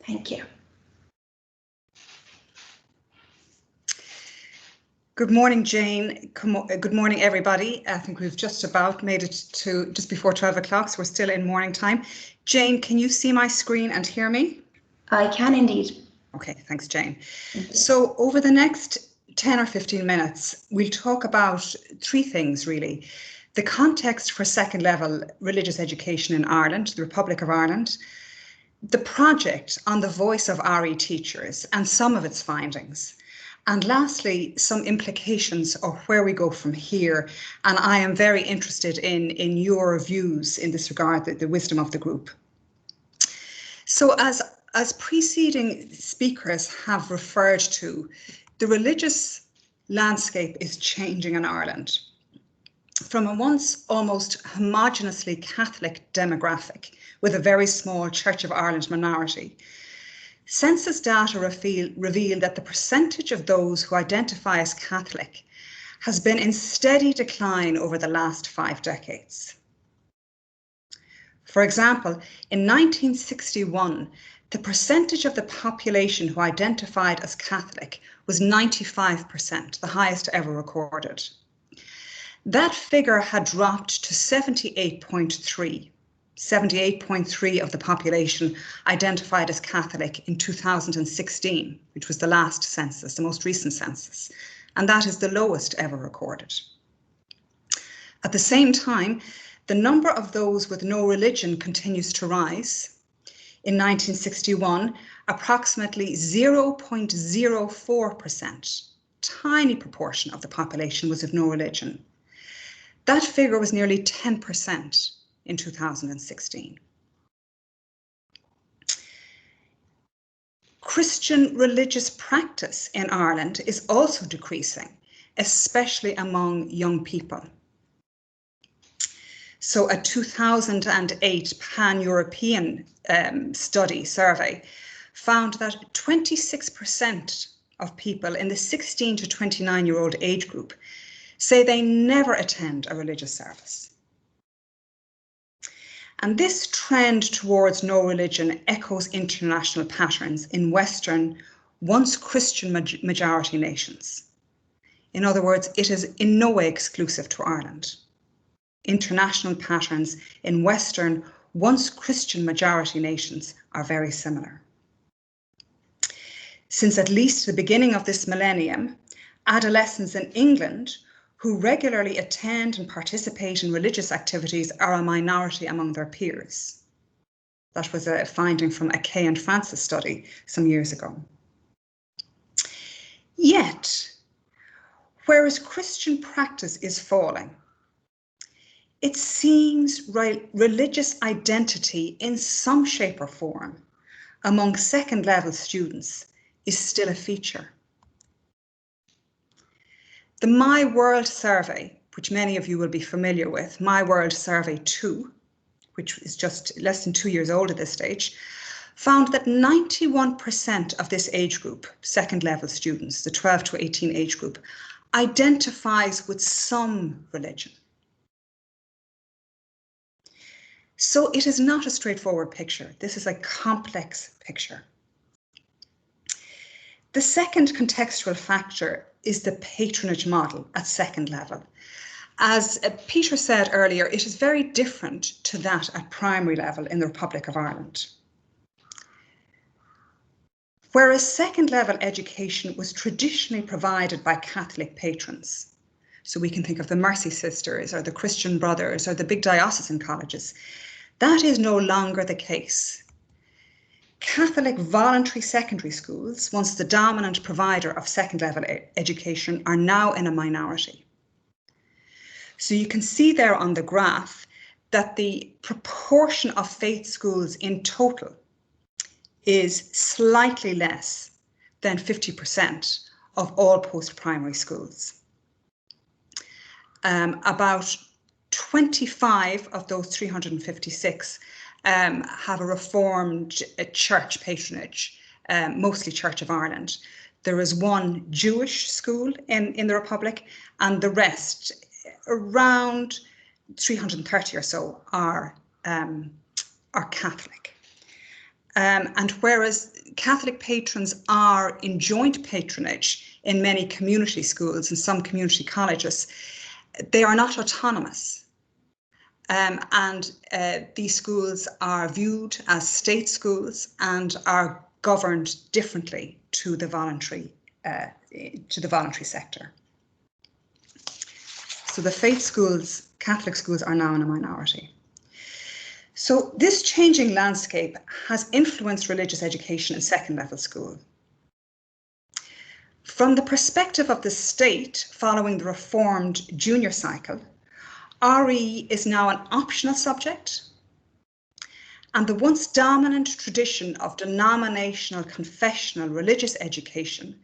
Thank you. Good morning, Jane. Good morning, everybody. I think we've just about made it to just before 12 o'clock, so we're still in morning time. Jane, can you see my screen and hear me? I can indeed. Okay, thanks, Jane. So over the next 10 or 15 minutes, we'll talk about three things, really. The context for second level religious education in Ireland, the Republic of Ireland, the project on the voice of RE teachers and some of its findings, and lastly, some implications of where we go from here. And I am very interested in your views in this regard, the wisdom of the group. So as preceding speakers have referred to, the religious landscape is changing in Ireland. From a once almost homogeneously Catholic demographic with a very small Church of Ireland minority, census data reveal that the percentage of those who identify as Catholic has been in steady decline over the last 5 decades. For example, in 1961, the percentage of the population who identified as Catholic was 95%, the highest ever recorded. That figure had dropped to 78.3. 78.3 of the population identified as Catholic in 2016, which was the last census, the most recent census, and that is the lowest ever recorded. At the same time, the number of those with no religion continues to rise. In 1961, approximately 0.04%, tiny proportion of the population was of no religion. That figure was nearly 10% in 2016. Christian religious practice in Ireland is also decreasing, especially among young people. So a 2008 pan-European survey found that 26% of people in the 16 to 29-year-old age group say they never attend a religious service. And this trend towards no religion echoes international patterns in Western, once Christian majority nations. In other words, it is in no way exclusive to Ireland. International patterns in Western, once Christian majority nations are very similar. Since at least the beginning of this millennium, adolescents in England who regularly attend and participate in religious activities are a minority among their peers. That was a finding from a Kay and Francis study some years ago. Yet, whereas Christian practice is falling, it seems religious identity in some shape or form among second level students is still a feature. The My World survey, which many of you will be familiar with, My World Survey 2, which is just less than 2 years old at this stage, found that 91% of this age group, second level students, the 12 to 18 age group, identifies with some religion. So it is not a straightforward picture. This is a complex picture. The second contextual factor is the patronage model at second level. As Peter said earlier, it is very different to that at primary level in the Republic of Ireland. Whereas second level education was traditionally provided by Catholic patrons, so we can think of the Mercy Sisters or the Christian Brothers or the big diocesan colleges, that is no longer the case. Catholic voluntary secondary schools, once the dominant provider of second level education, are now in a minority. So you can see there on the graph that the proportion of faith schools in total is slightly less than 50% of all post-primary schools. About 25 of those 356 have a Reformed church patronage, mostly Church of Ireland. There is one Jewish school in the Republic, and the rest, around 330 or so, are Catholic. And whereas Catholic patrons are in joint patronage in many community schools and some community colleges, they are not autonomous. And these schools are viewed as state schools and are governed differently to the voluntary sector. So the faith schools, Catholic schools, are now in a minority. So this changing landscape has influenced religious education in second level school. From the perspective of the state following the reformed junior cycle, RE is now an optional subject, and the once dominant tradition of denominational, confessional, religious education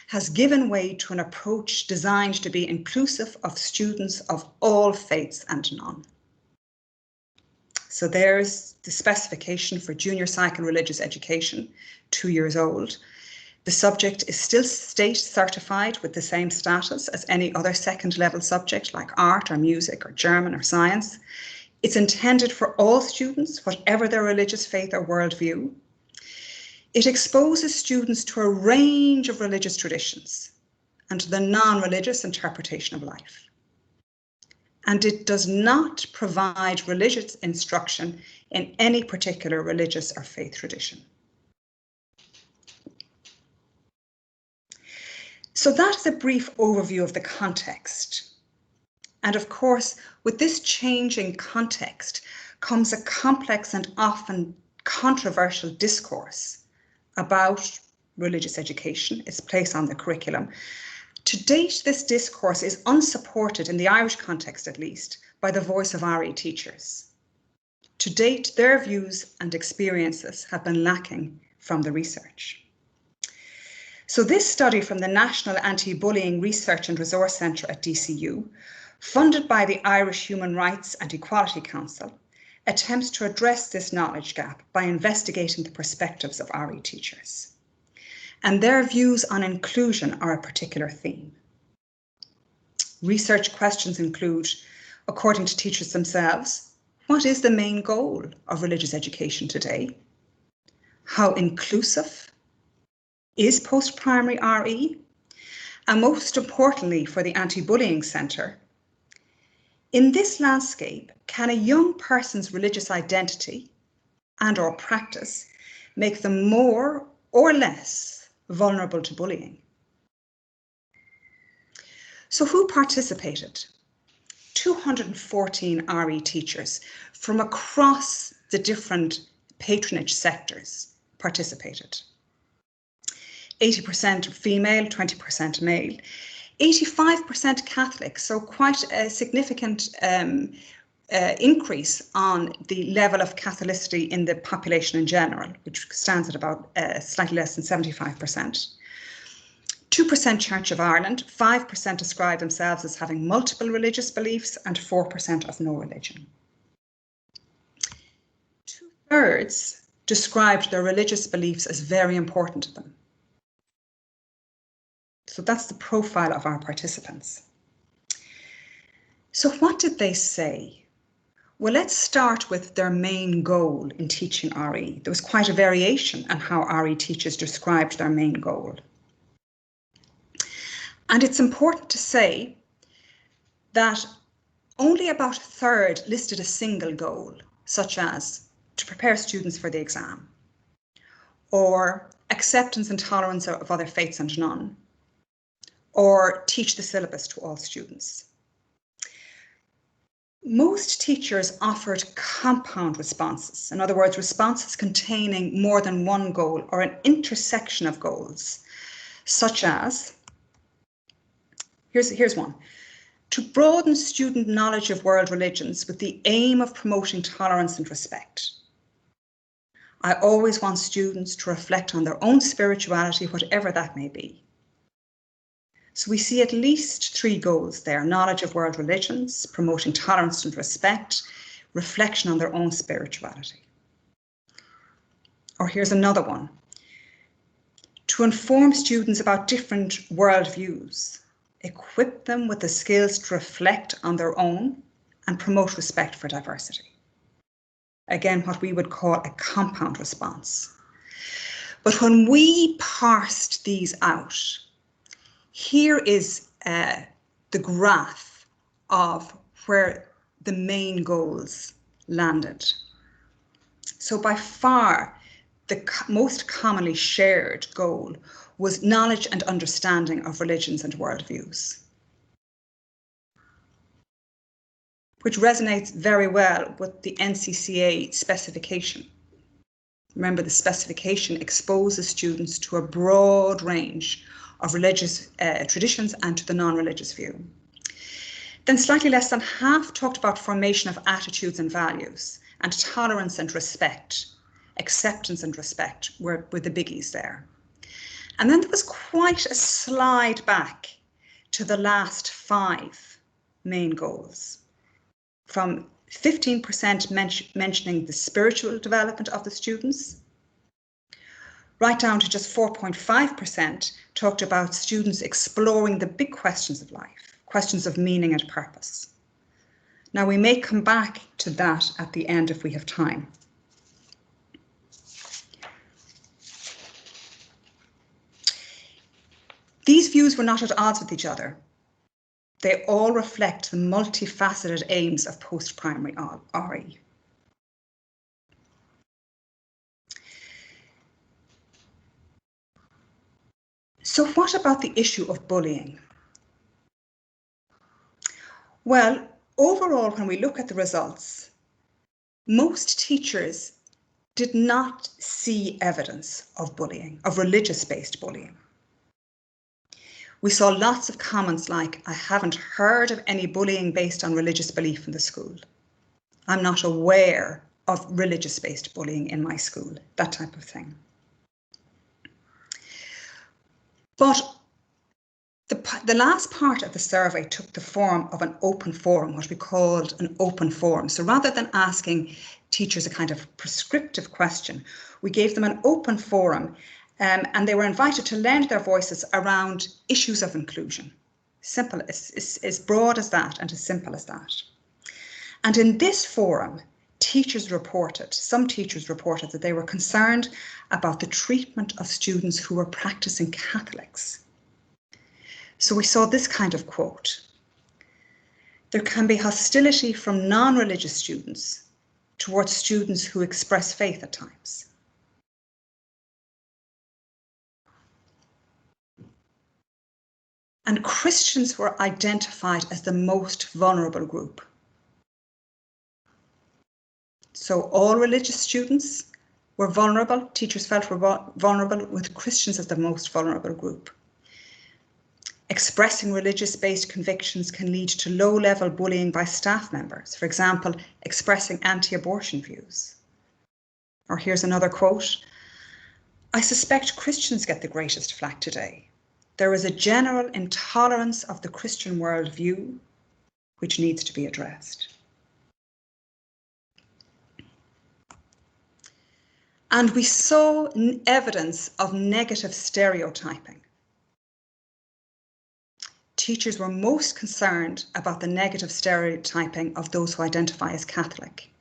has given way to an approach designed to be inclusive of students of all faiths and none. So there's the specification for junior cycle religious education, 2 years old. The subject is still state certified with the same status as any other second level subject like art or music or German or science. It's intended for all students, whatever their religious faith or worldview. It exposes students to a range of religious traditions and to the non-religious interpretation of life. And it does not provide religious instruction in any particular religious or faith tradition. So that is a brief overview of the context. And of course, with this changing context comes a complex and often controversial discourse about religious education, its place on the curriculum. To date, this discourse is unsupported, in the Irish context at least, by the voice of RE teachers. To date, their views and experiences have been lacking from the research. So this study from the National Anti-Bullying Research and Resource Centre at DCU, funded by the Irish Human Rights and Equality Council, attempts to address this knowledge gap by investigating the perspectives of RE teachers. And their views on inclusion are a particular theme. Research questions include, according to teachers themselves, what is the main goal of religious education today? How inclusive is post-primary RE? And most importantly for the Anti-Bullying Centre, in this landscape, can a young person's religious identity and/or practice make them more or less vulnerable to bullying? So who participated? 214 RE teachers from across the different patronage sectors participated. 80% female, 20% male, 85% Catholic, so quite a significant increase on the level of Catholicity in the population in general, which stands at about slightly less than 75%. 2% Church of Ireland, 5% describe themselves as having multiple religious beliefs, and 4% of no religion. 2/3 described their religious beliefs as very important to them. So that's the profile of our participants. So what did they say? Well, let's start with their main goal in teaching RE. There was quite a variation on how RE teachers described their main goal. And it's important to say that only about a third listed a single goal, such as to prepare students for the exam, or acceptance and tolerance of other faiths and none, or teach the syllabus to all students. Most teachers offered compound responses, in other words, responses containing more than one goal or an intersection of goals, such as, here's one, to broaden student knowledge of world religions with the aim of promoting tolerance and respect. I always want students to reflect on their own spirituality, whatever that may be. So we see at least 3 goals there: knowledge of world religions, promoting tolerance and respect, reflection on their own spirituality. Or here's another one: to inform students about different worldviews, equip them with the skills to reflect on their own and promote respect for diversity. Again, what we would call a compound response. But when we parsed these out, here is the graph of where the main goals landed. So by far, the most commonly shared goal was knowledge and understanding of religions and worldviews, which resonates very well with the NCCA specification. Remember, the specification exposes students to a broad range of religious traditions and to the non-religious view. Then slightly less than half talked about formation of attitudes and values, and tolerance and respect, acceptance and respect were the biggies there. And then there was quite a slide back to the last 5 main goals, from 15% mentioning the spiritual development of the students, right down to just 4.5% talked about students exploring the big questions of life, questions of meaning and purpose. Now, we may come back to that at the end if we have time. These views were not at odds with each other. They all reflect the multifaceted aims of post-primary RE. So what about the issue of bullying? Well, overall, when we look at the results, most teachers did not see evidence of bullying, of religious-based bullying. We saw lots of comments like, I haven't heard of any bullying based on religious belief in the school. I'm not aware of religious-based bullying in my school, that type of thing. But the last part of the survey took the form of an open forum, what we called an open forum. So rather than asking teachers a kind of prescriptive question, we gave them an open forum and they were invited to lend their voices around issues of inclusion. Simple, as broad as that and as simple as that. And in this forum, some teachers reported that they were concerned about the treatment of students who were practicing Catholics. So we saw this kind of quote: there can be hostility from non-religious students towards students who express faith at times. And Christians were identified as the most vulnerable group. So all religious students were vulnerable, teachers felt were vulnerable, with Christians as the most vulnerable group. Expressing religious-based convictions can lead to low-level bullying by staff members, for example, expressing anti-abortion views. Or here's another quote: I suspect Christians get the greatest flack today. There is a general intolerance of the Christian worldview, which needs to be addressed. And we saw evidence of negative stereotyping. Teachers were most concerned about the negative stereotyping of those who identify as Catholic.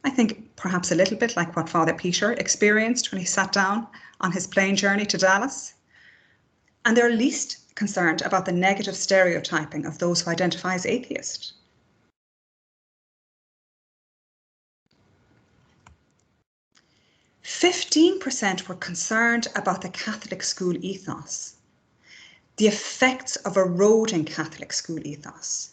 I think perhaps a little bit like what Father Peter experienced when he sat down on his plane journey to Dallas. And they're least concerned about the negative stereotyping of those who identify as atheist. "15% were concerned about the Catholic school ethos, the effects of eroding Catholic school ethos.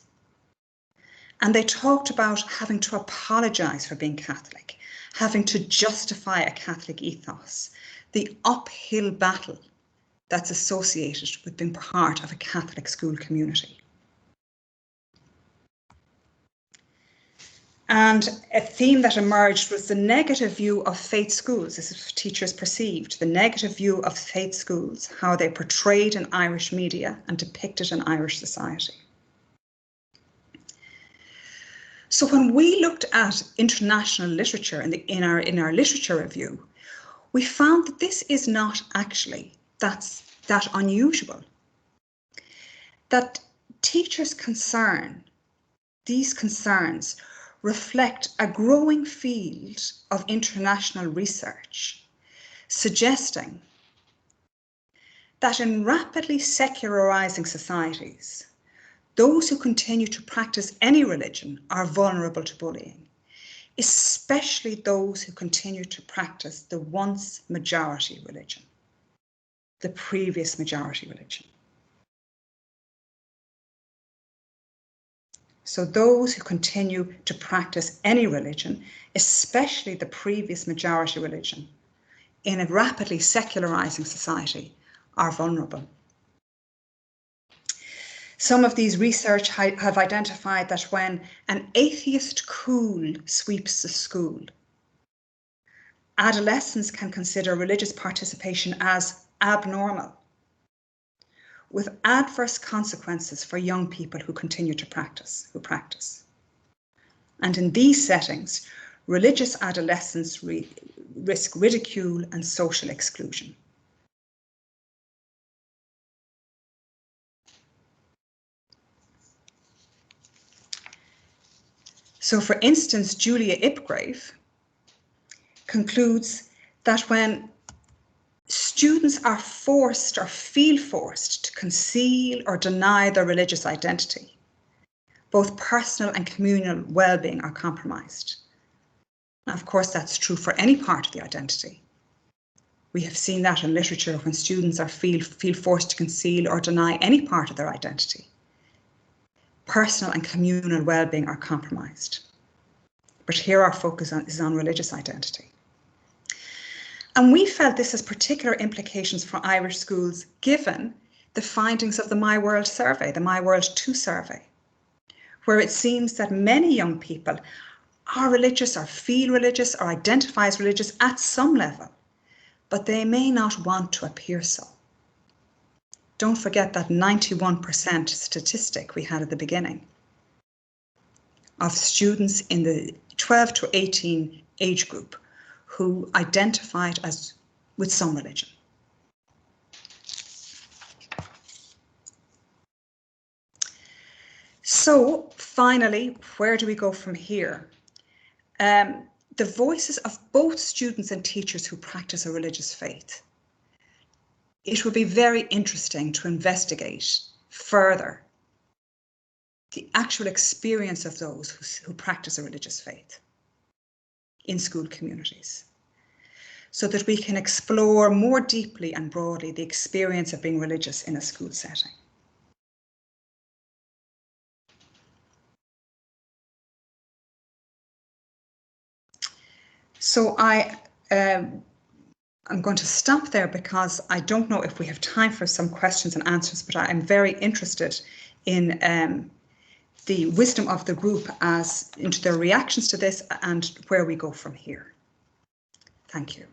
And they talked about having to apologise for being Catholic, having to justify a Catholic ethos, the uphill battle that's associated with being part of a Catholic school community. And a theme that emerged was the negative view of faith schools. This is what teachers perceived, the negative view of faith schools, how they portrayed in Irish media and depicted in Irish society. So when we looked at international literature in our literature review, we found that this is not actually that unusual. That teachers' these concerns reflect a growing field of international research suggesting that in rapidly secularizing societies, those who continue to practice any religion are vulnerable to bullying, especially those who continue to practice the once majority religion, the previous majority religion. So those who continue to practice any religion, especially the previous majority religion, in a rapidly secularizing society, are vulnerable. Some of these research have identified that when an atheist cool sweeps the school, adolescents can consider religious participation as abnormal, with adverse consequences for young people who continue to practice, And in these settings, religious adolescents risk ridicule and social exclusion. So, for instance, Julia Ipgrave concludes that when students are forced or feel forced to conceal or deny their religious identity, both personal and communal well-being are compromised. Now, of course, that's true for any part of the identity. We have seen that in literature when students feel forced to conceal or deny any part of their identity. Personal and communal well-being are compromised. But here our focus is on religious identity. And we felt this has particular implications for Irish schools given the findings of the My World survey, the My World 2 survey, where it seems that many young people are religious or feel religious or identify as religious at some level, but they may not want to appear so. Don't forget that 91% statistic we had at the beginning of students in the 12 to 18 age group who identified as with some religion. So finally, where do we go from here? The voices of both students and teachers who practice a religious faith. It would be very interesting to investigate further the actual experience of those who practice a religious faith in school communities, so that we can explore more deeply and broadly the experience of being religious in a school setting. So I'm going to stop there because I don't know if we have time for some questions and answers, but I'm very interested in the wisdom of the group as into their reactions to this and where we go from here. Thank you.